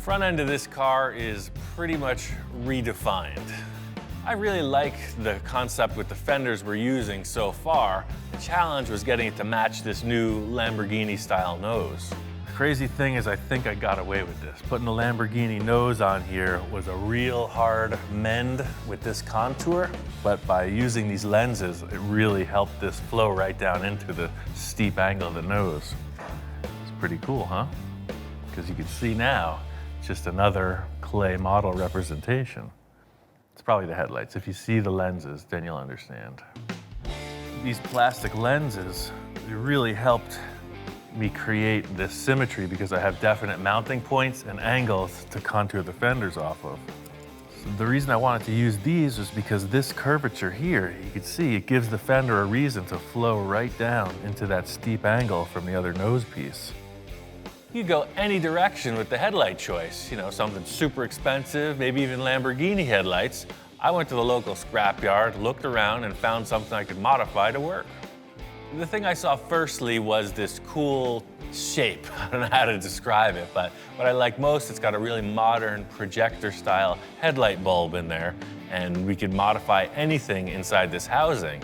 front end of this car is pretty much redefined. I really like the concept with the fenders we're using so far. The challenge was getting it to match this new Lamborghini style nose. The crazy thing is I think I got away with this. Putting the Lamborghini nose on here was a real hard mend with this contour, but by using these lenses, it really helped this flow right down into the steep angle of the nose. It's pretty cool, huh? Because you can see now, it's just another clay model representation. It's probably the headlights. If you see the lenses, then you'll understand. These plastic lenses, they really helped me create this symmetry because I have definite mounting points and angles to contour the fenders off of. So the reason I wanted to use these was because this curvature here, you can see it gives the fender a reason to flow right down into that steep angle from the other nose piece. You could go any direction with the headlight choice. You know, something super expensive, maybe even Lamborghini headlights. I went to the local scrapyard, looked around, and found something I could modify to work. The thing I saw firstly was this cool shape. I don't know how to describe it, but what I like most, it's got a really modern projector-style headlight bulb in there, and we could modify anything inside this housing.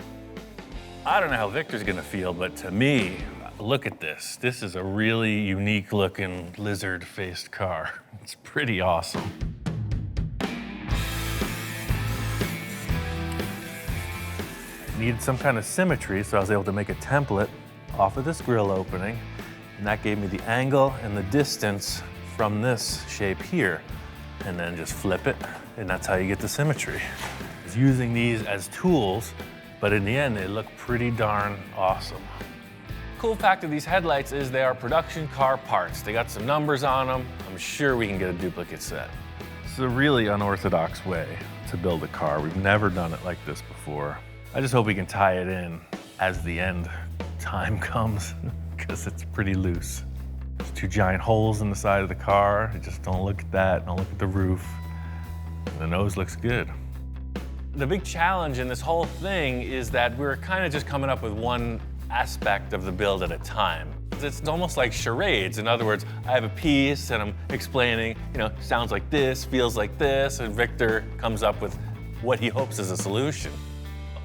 I don't know how Victor's gonna feel, but to me, look at this. This is a really unique looking lizard-faced car. It's pretty awesome. Needed some kind of symmetry, so I was able to make a template off of this grill opening, and that gave me the angle and the distance from this shape here. And then just flip it, and that's how you get the symmetry. I was using these as tools, but in the end, they look pretty darn awesome. Cool fact of these headlights is they are production car parts. They got some numbers on them. I'm sure we can get a duplicate set. It's a really unorthodox way to build a car. We've never done it like this before. I just hope we can tie it in as the end time comes, because it's pretty loose. There's two giant holes in the side of the car. Just don't look at that, don't look at the roof. The nose looks good. The big challenge in this whole thing is that we're kind of just coming up with one aspect of the build at a time. It's almost like charades. In other words, I have a piece and I'm explaining, sounds like this, feels like this, and Victor comes up with what he hopes is a solution.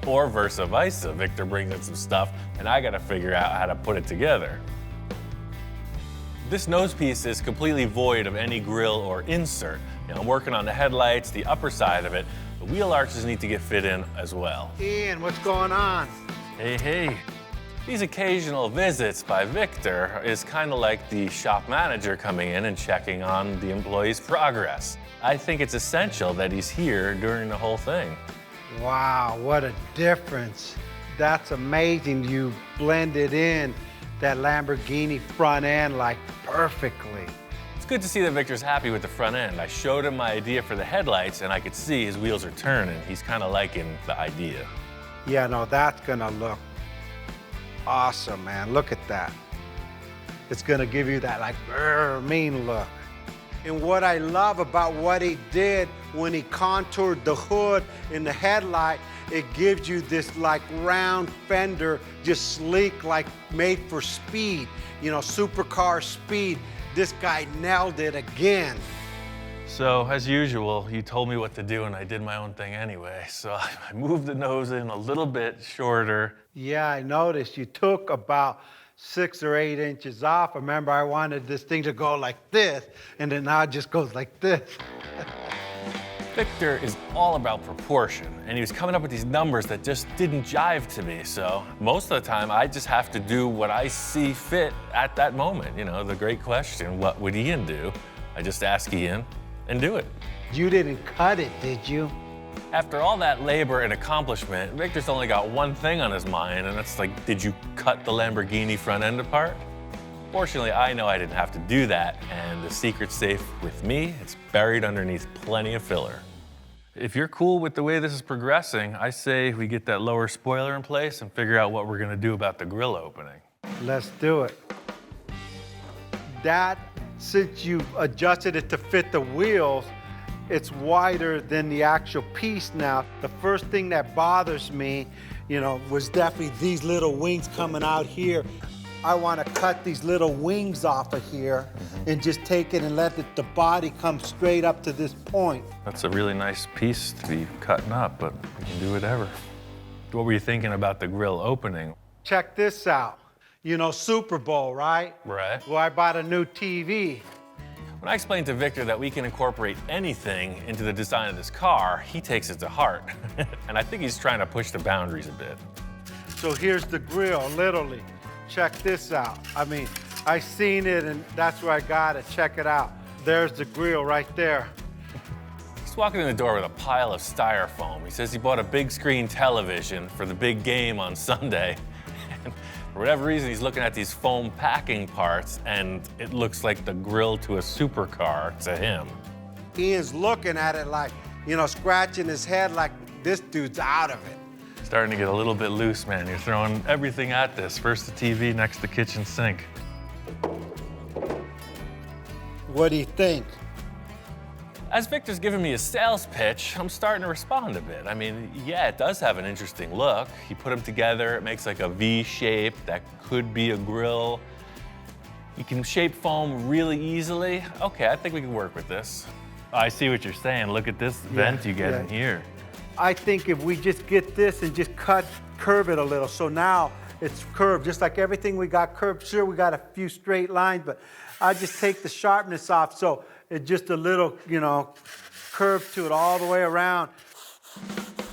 Or versa versa. Victor brings in some stuff and I gotta figure out how to put it together. This nose piece is completely void of any grill or insert. I'm working on the headlights, the upper side of it. The wheel arches need to get fit in as well. Ian, what's going on? Hey, hey. These occasional visits by Victor is kind of like the shop manager coming in and checking on the employee's progress. I think it's essential that he's here during the whole thing. Wow, what a difference. That's amazing. You blended in that Lamborghini front end like perfectly. It's good to see that Victor's happy with the front end. I showed him my idea for the headlights and I could see his wheels are turning. He's kind of liking the idea. Yeah, no, that's gonna look awesome, man. Look at that. It's gonna give you that like mean look. And what I love about what he did when he contoured the hood in the headlight, it gives you this like round fender, just sleek, like made for speed, supercar speed. This guy nailed it again. So, as usual, you told me what to do and I did my own thing anyway. So I moved the nose in a little bit shorter. Yeah, I noticed you took about 6 or 8 inches off. Remember, I wanted this thing to go like this, and then now it just goes like this. Victor is all about proportion, and he was coming up with these numbers that just didn't jive to me. So most of the time, I just have to do what I see fit at that moment. The great question, what would Ian do? I just ask Ian and do it. You didn't cut it, did you? After all that labor and accomplishment, Victor's only got one thing on his mind, and that's like, did you cut the Lamborghini front end apart? Fortunately, I know I didn't have to do that, and the secret's safe with me. It's buried underneath plenty of filler. If you're cool with the way this is progressing, I say we get that lower spoiler in place and figure out what we're gonna do about the grill opening. Let's do it. That, since you adjusted it to fit the wheels, it's wider than the actual piece now. The first thing that bothers me, was definitely these little wings coming out here. I want to cut these little wings off of here and just take it and let the body come straight up to this point. That's a really nice piece to be cutting up, but you can do whatever. What were you thinking about the grill opening? Check this out. You know, Super Bowl, right? Right. Well, I bought a new TV. When I explained to Victor that we can incorporate anything into the design of this car, he takes it to heart. And I think he's trying to push the boundaries a bit. So here's the grill, literally. Check this out. I mean, I seen it and that's where I got it. Check it out. There's the grill right there. He's walking in the door with a pile of styrofoam. He says he bought a big screen television for the big game on Sunday. And for whatever reason, he's looking at these foam packing parts and it looks like the grill to a supercar to him. Ian's looking at it like, you know, scratching his head like this dude's out of it. Starting to get a little bit loose, man. You're throwing everything at this. First the TV, next the kitchen sink. What do you think? As Victor's giving me a sales pitch, I'm starting to respond a bit. I mean, yeah, it does have an interesting look. You put them together, it makes like a V shape that could be a grill. You can shape foam really easily. Okay, I think we can work with this. I see what you're saying. Look at this vent you get in here. I think if we just get this and just curve it a little, so now it's curved, just like everything we got curved. Sure, we got a few straight lines, but I just take the sharpness off, so it's just a little, you know, curve to it all the way around.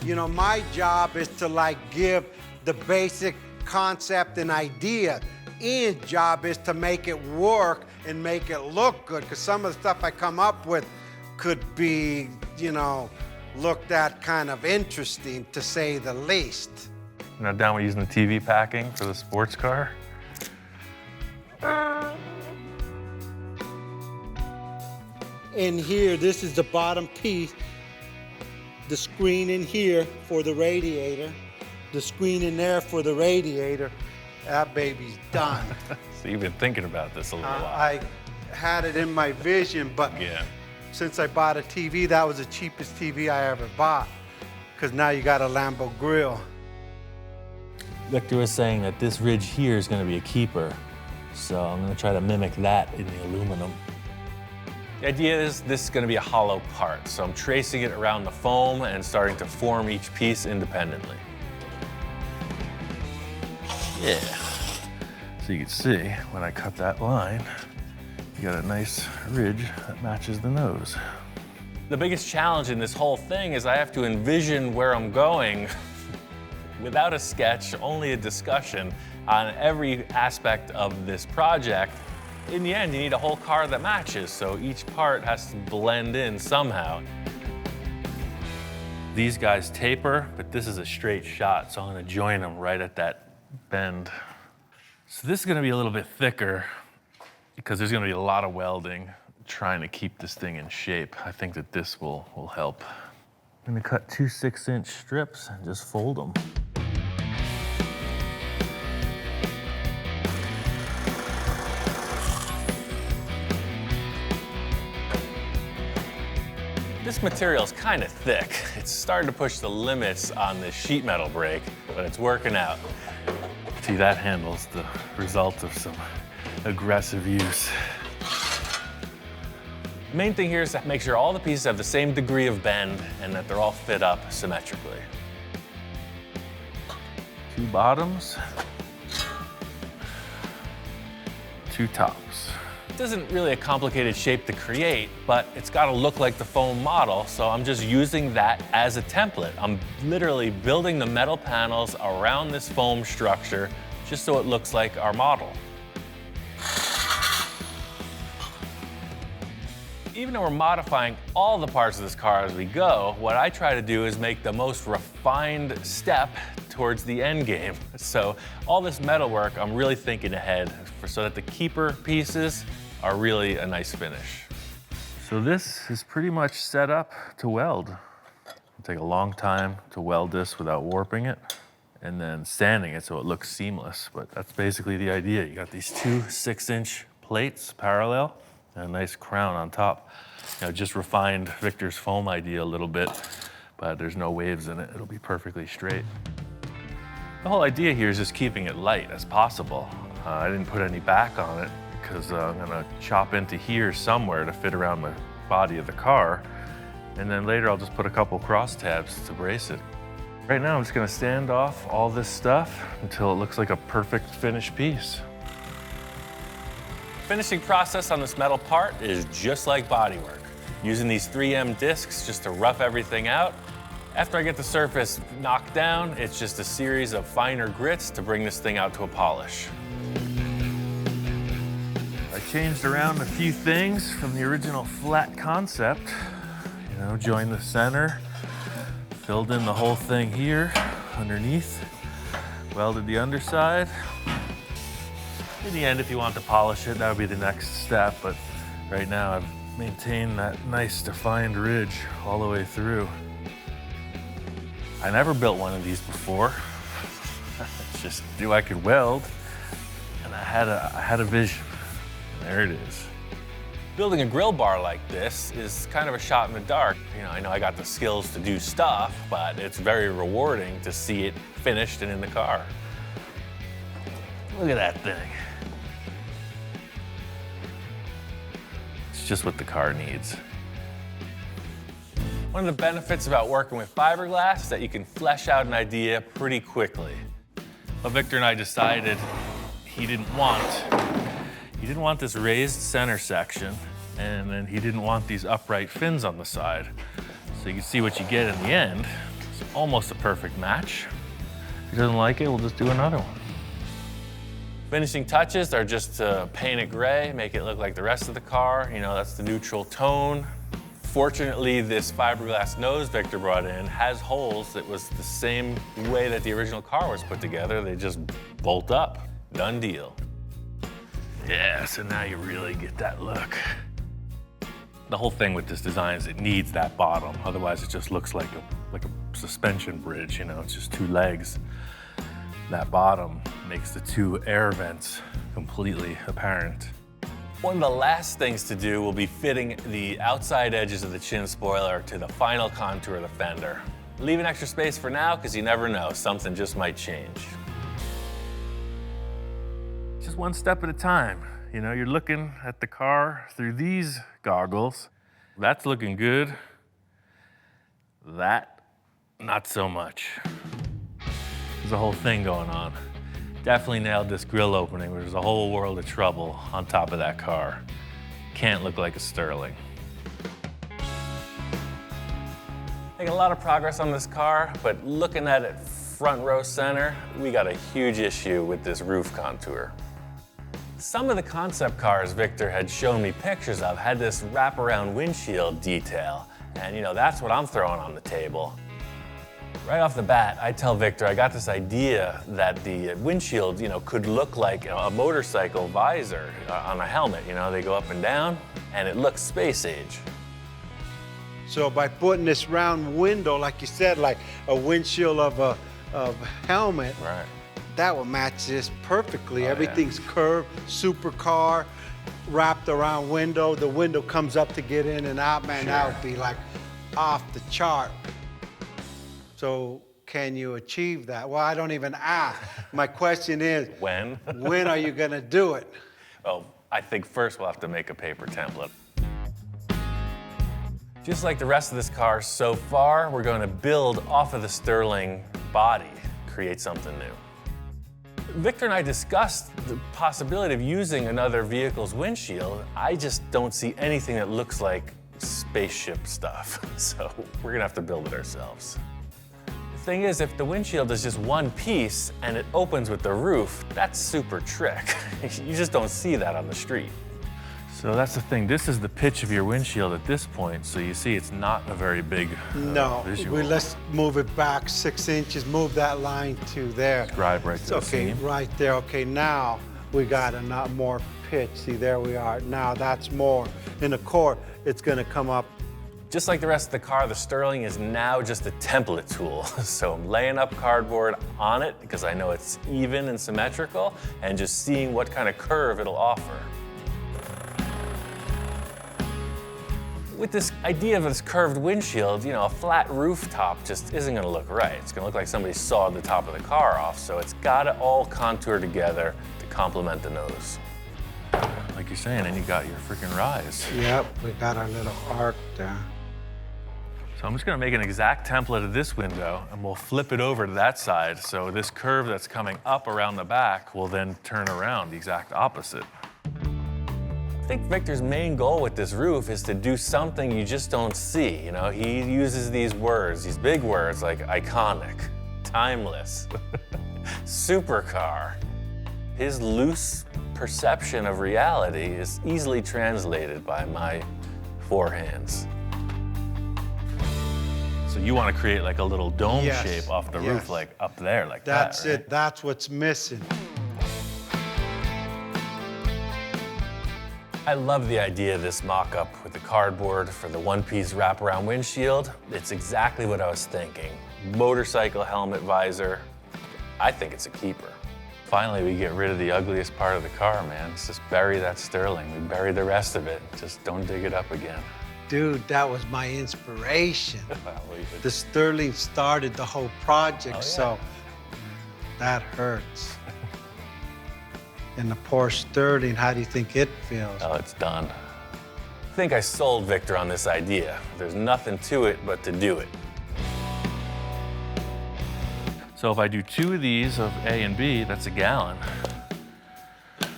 You know, my job is to like give the basic concept and idea. Ian's job is to make it work and make it look good, because some of the stuff I come up with could be, you know, looked at kind of interesting, to say the least. You're not down with using the TV packing for the sports car? In here, this is the bottom piece, the screen in here for the radiator, the screen in there for the radiator. That baby's done. So you've been thinking about this a little while. I had it in my vision, but since I bought a TV, that was the cheapest TV I ever bought, because now you got a Lambo grill. Victor was saying that this ridge here is going to be a keeper, so I'm going to try to mimic that in the aluminum. The idea is this is going to be a hollow part, so I'm tracing it around the foam and starting to form each piece independently. Yeah. So you can see when I cut that line, you got a nice ridge that matches the nose. The biggest challenge in this whole thing is I have to envision where I'm going without a sketch, only a discussion on every aspect of this project. In the end, you need a whole car that matches, so each part has to blend in somehow. These guys taper, but this is a straight shot, so I'm gonna join them right at that bend. So this is gonna be a little bit thicker because there's gonna be a lot of welding trying to keep this thing in shape. I think that this will help. I'm gonna cut 2 6-inch strips and just fold them. This material is kind of thick. It's starting to push the limits on this sheet metal brake, but it's working out. See, that handle's the result of some aggressive use. The main thing here is to make sure all the pieces have the same degree of bend and that they're all fit up symmetrically. 2 bottoms, 2 tops. It isn't really a complicated shape to create, but it's got to look like the foam model, so I'm just using that as a template. I'm literally building the metal panels around this foam structure just so it looks like our model. Even though we're modifying all the parts of this car as we go, what I try to do is make the most refined step towards the end game. So all this metal work, I'm really thinking ahead so that the keeper pieces are really a nice finish. So this is pretty much set up to weld. It'll take a long time to weld this without warping it and then sanding it so it looks seamless, but that's basically the idea. You got these 2 6-inch plates parallel and a nice crown on top. You know, just refined Victor's foam idea a little bit, but there's no waves in it. It'll be perfectly straight. The whole idea here is just keeping it light as possible. I didn't put any back on it because I'm gonna chop into here somewhere to fit around the body of the car. And then later I'll just put a couple cross tabs to brace it. Right now I'm just gonna sand off all this stuff until it looks like a perfect finished piece. Finishing process on this metal part is just like bodywork. Using these 3M discs just to rough everything out. After I get the surface knocked down, it's just a series of finer grits to bring this thing out to a polish. I changed around a few things from the original flat concept. You know, joined the center, filled in the whole thing here underneath, welded the underside. In the end, if you want to polish it, that would be the next step, but right now I've maintained that nice defined ridge all the way through. I never built one of these before. Just knew I could weld, and I had a vision. And there it is. Building a grill bar like this is kind of a shot in the dark. You know, I know I got the skills to do stuff, but it's very rewarding to see it finished and in the car. Look at that thing. It's just what the car needs. One of the benefits about working with fiberglass is that you can flesh out an idea pretty quickly. But Victor and I decided he didn't want this raised center section, and then he didn't want these upright fins on the side. So you can see what you get in the end. It's almost a perfect match. If he doesn't like it, we'll just do another one. Finishing touches are just to paint it gray, make it look like the rest of the car. You know, that's the neutral tone. Fortunately, this fiberglass nose Victor brought in has holes that was the same way that the original car was put together. They just bolt up. Done deal. Yeah, so now you really get that look. The whole thing with this design is it needs that bottom. Otherwise, it just looks like a suspension bridge, you know, it's just two legs. That bottom makes the two air vents completely apparent. One of the last things to do will be fitting the outside edges of the chin spoiler to the final contour of the fender. Leave an extra space for now, because you never know, something just might change. Just one step at a time. You know, you're looking at the car through these goggles. That's looking good. That, not so much. There's a whole thing going on. Definitely nailed this grill opening, there's a whole world of trouble on top of that car. Can't look like a Sterling. Making a lot of progress on this car, but looking at it front row center, we got a huge issue with this roof contour. Some of the concept cars Victor had shown me pictures of had this wraparound windshield detail, and you know, that's what I'm throwing on the table. Right off the bat, I tell Victor I got this idea that the windshield, you know, could look like a motorcycle visor on a helmet. You know, they go up and down, and it looks space age. So by putting this round window, like you said, like a windshield of a helmet, right, that will match this perfectly. Oh, everything's curved, supercar, wrapped around window. The window comes up to get in and out, man, that would be like off the chart. So can you achieve that? Well, I don't even ask. My question is, when? When are you gonna do it? Well, I think first we'll have to make a paper template. Just like the rest of this car so far, we're going to build off of the Sterling body, create something new. Victor and I discussed the possibility of using another vehicle's windshield. I just don't see anything that looks like spaceship stuff, so we're gonna have to build it ourselves. The thing is, if the windshield is just one piece and it opens with the roof, that's super trick. You just don't see that on the street. So that's the thing, this is the pitch of your windshield at this point, so you see it's not a very big visual. Let's move it back 6 inches, move that line to there. Scribe right to the Okay, seam. right there. Okay, now we got a lot more pitch. See, there we are. Now that's more. In the core, it's gonna come up. Just like the rest of the car, the Sterling is now just a template tool. So I'm laying up cardboard on it because I know it's even and symmetrical, and just seeing what kind of curve it'll offer. With this idea of this curved windshield, you know, a flat rooftop just isn't gonna look right. It's gonna look like somebody sawed the top of the car off, so it's gotta all contour together to complement the nose. Like you're saying, and you got your freaking rise. Yep, we got our little arc there. So I'm just gonna make an exact template of this window, and we'll flip it over to that side, so this curve that's coming up around the back will then turn around the exact opposite. I think Victor's main goal with this roof is to do something you just don't see. You know, he uses these words, these big words like iconic, timeless, supercar. His loose perception of reality is easily translated by my forehands. So you want to create like a little dome shape off the roof, like up there, like that, That's right? it, that's what's missing. I love the idea of this mock-up with the cardboard for the one-piece wraparound windshield. It's exactly what I was thinking. Motorcycle helmet visor. I think it's a keeper. Finally, we get rid of the ugliest part of the car, man. Let's just bury that sterling. We bury the rest of it. Just don't dig it up again. Dude, that was my inspiration. I'll leave it. The sterling started the whole project, so that hurts. And the Porsche Sterling, how do you think it feels? Oh, it's done. I think I sold Victor on this idea. There's nothing to it but to do it. So if I do 2 of these of A and B, that's a gallon.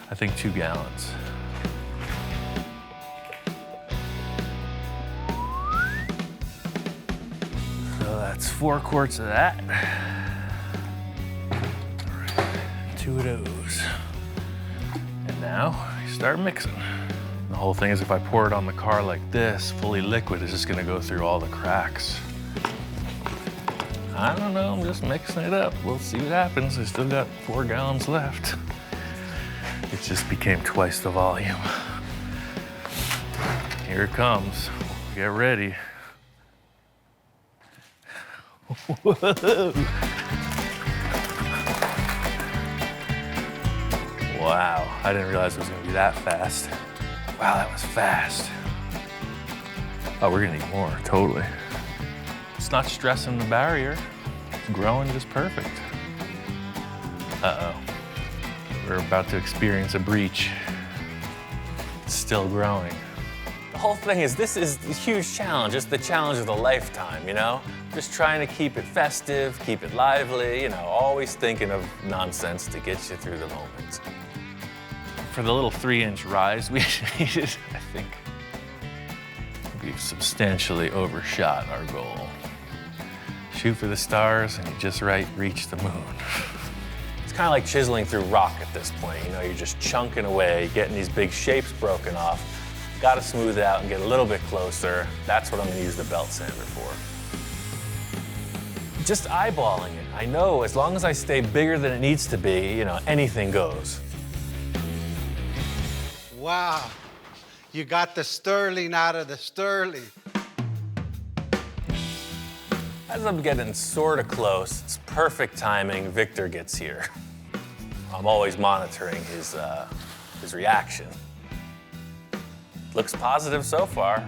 I think 2 gallons. So that's 4 quarts of that. 2 of those. And now you start mixing. The whole thing is if I pour it on the car like this, fully liquid, it's just gonna go through all the cracks. I don't know, I'm just mixing it up. We'll see what happens. I still got 4 gallons left. It just became twice the volume. Here it comes. Get ready. Whoa. Wow, I didn't realize it was gonna be that fast. Wow, that was fast. Oh, we're gonna need more, totally. It's not stressing the barrier. It's growing just perfect. Uh-oh. We're about to experience a breach. It's still growing. The whole thing is, this is a huge challenge. It's the challenge of a lifetime, you know? Just trying to keep it festive, keep it lively, you know, always thinking of nonsense to get you through the moments. For the little 3-inch rise we needed, I think we've substantially overshot our goal. Shoot for the stars and you just reach the moon. It's kind of like chiseling through rock at this point. You know, you're just chunking away, getting these big shapes broken off. Got to smooth it out and get a little bit closer. That's what I'm going to use the belt sander for. Just eyeballing it. I know as long as I stay bigger than it needs to be, you know, anything goes. Wow, you got the sterling out of the sterling. As I'm getting sort of close, it's perfect timing, Victor gets here. I'm always monitoring his reaction. Looks positive so far.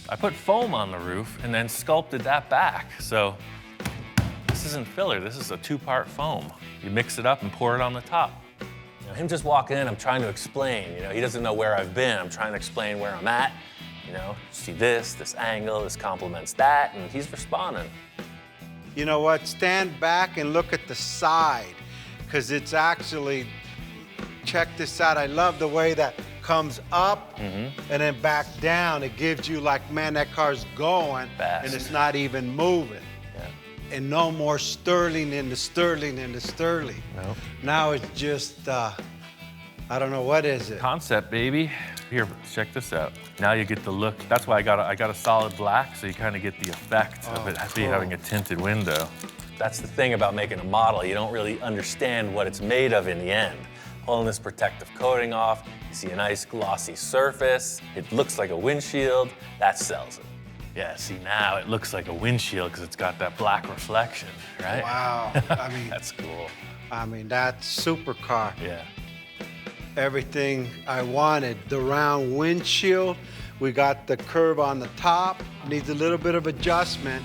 I put foam on the roof and then sculpted that back. So this isn't filler, this is a 2-part foam. You mix it up and pour it on the top. You know, him just walking in, I'm trying to explain. You know, he doesn't know where I've been. I'm trying to explain where I'm at. You know, see this angle, this complements that, and he's responding. You know what? Stand back and look at the side, because it's actually, check this out. I love the way that comes up and then back down. It gives you like, man, that car's going fast. And it's not even moving. Yeah. And no more sterling in the sterling in the sterling. Nope. Now it's just, I don't know, what is it? Concept, baby. Here, check this out. Now you get the look. That's why I got a solid black, so you kind of get the effect of it having a tinted window. That's the thing about making a model. You don't really understand what it's made of in the end. Pulling this protective coating off, you see a nice glossy surface. It looks like a windshield. That sells it. Yeah, see, now it looks like a windshield because it's got that black reflection, right? Wow, I mean, That's cool. I mean, that's supercar. Yeah. Everything I wanted. The round windshield We got the curve on the top, needs a little bit of adjustment.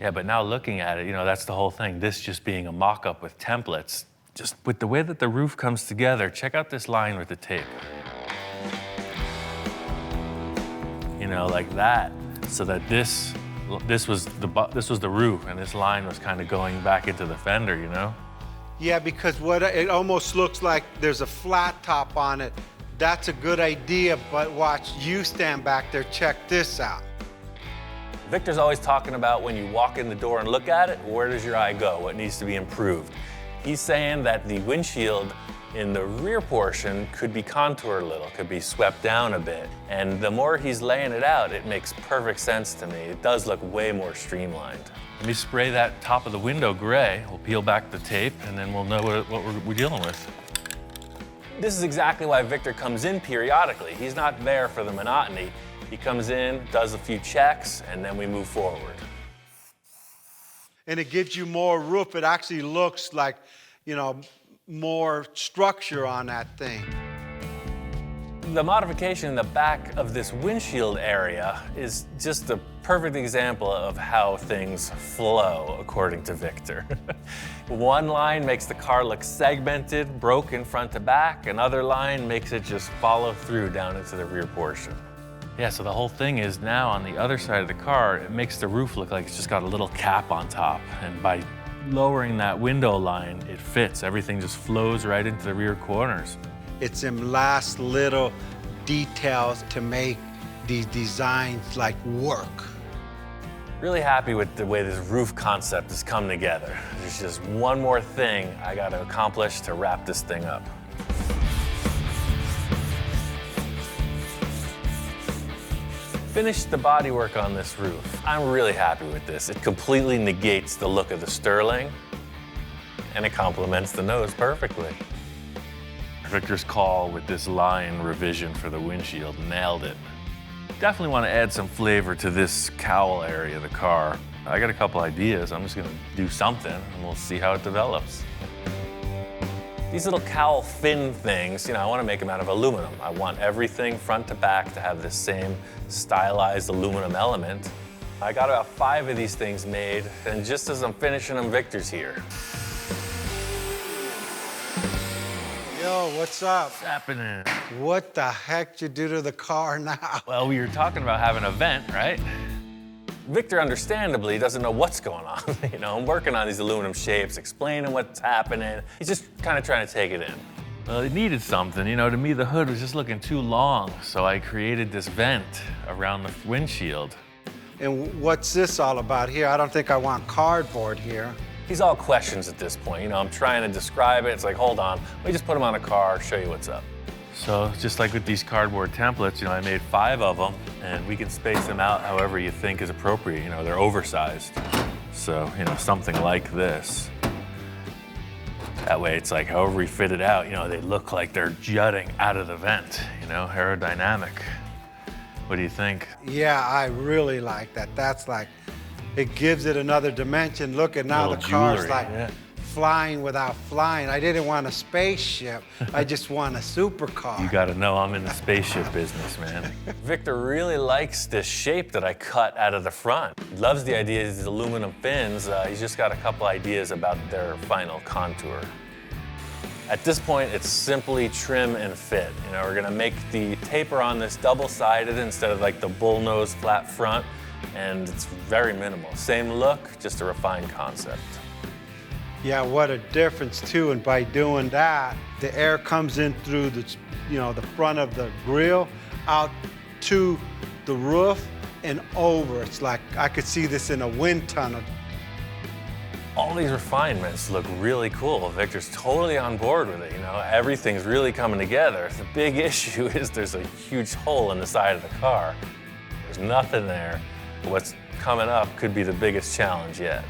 Yeah, but now looking at it, that's the whole thing. This just being a mock-up with templates. Just with the way that the roof comes together, check out this line with the tape. Like that, so that this was the roof, and this line was kind of going back into the fender, Yeah, because it almost looks like there's a flat top on it. That's a good idea, but watch, you stand back there, check this out. Victor's always talking about when you walk in the door and look at it, where does your eye go? What needs to be improved? He's saying that the windshield in the rear portion could be contoured a little, could be swept down a bit. And the more he's laying it out, it makes perfect sense to me. It does look way more streamlined. Let me spray that top of the window gray. We'll peel back the tape, and then we'll know what we're dealing with. This is exactly why Victor comes in periodically. He's not there for the monotony. He comes in, does a few checks, and then we move forward. And it gives you more roof. It actually looks like, more structure on that thing. The modification in the back of this windshield area is just a perfect example of how things flow, according to Victor. One line makes the car look segmented, broken front to back. Another line makes it just follow through down into the rear portion. Yeah, so the whole thing is now on the other side of the car, it makes the roof look like it's just got a little cap on top. And by lowering that window line, it fits. Everything just flows right into the rear corners. It's them last little details to make these designs work. Really happy with the way this roof concept has come together. There's just one more thing I got to accomplish to wrap this thing up. Finished the bodywork on this roof. I'm really happy with this. It completely negates the look of the Sterling, and it complements the nose perfectly. Victor's call with this line revision for the windshield nailed it. Definitely want to add some flavor to this cowl area of the car. I got a couple ideas. I'm just going to do something, and we'll see how it develops. These little cowl fin things, I want to make them out of aluminum. I want everything front to back to have this same stylized aluminum element. I got about 5 of these things made, and just as I'm finishing them, Victor's here. Yo, what's up? What's happening? What the heck did you do to the car now? Well, we were talking about having an event, right? Victor, understandably, doesn't know what's going on. I'm working on these aluminum shapes, explaining what's happening. He's just kind of trying to take it in. Well, it needed something. To me, the hood was just looking too long, so I created this vent around the windshield. And what's this all about here? I don't think I want cardboard here. These all questions at this point. I'm trying to describe it. It's like, hold on, let me just put them on a car, show you what's up. So just like with these cardboard templates, I made 5 of them, and we can space them out however you think is appropriate. They're oversized. So, something like this. That way it's like however we fit it out, they look like they're jutting out of the vent, aerodynamic. What do you think? Yeah, I really like that. That's it gives it another dimension. Look at now the car's flying without flying. I didn't want a spaceship. I just want a supercar. You gotta know I'm in the spaceship business, man. Victor really likes this shape that I cut out of the front. He loves the idea of these aluminum fins. He's just got a couple ideas about their final contour. At this point, it's simply trim and fit. We're gonna make the taper on this double-sided instead of the bullnose flat front, and it's very minimal. Same look, just a refined concept. Yeah, what a difference too, and by doing that, the air comes in through the front of the grill, out to the roof and over. It's like I could see this in a wind tunnel. All these refinements look really cool. Victor's totally on board with it, Everything's really coming together. The big issue is there's a huge hole in the side of the car. There's nothing there. What's coming up could be the biggest challenge yet.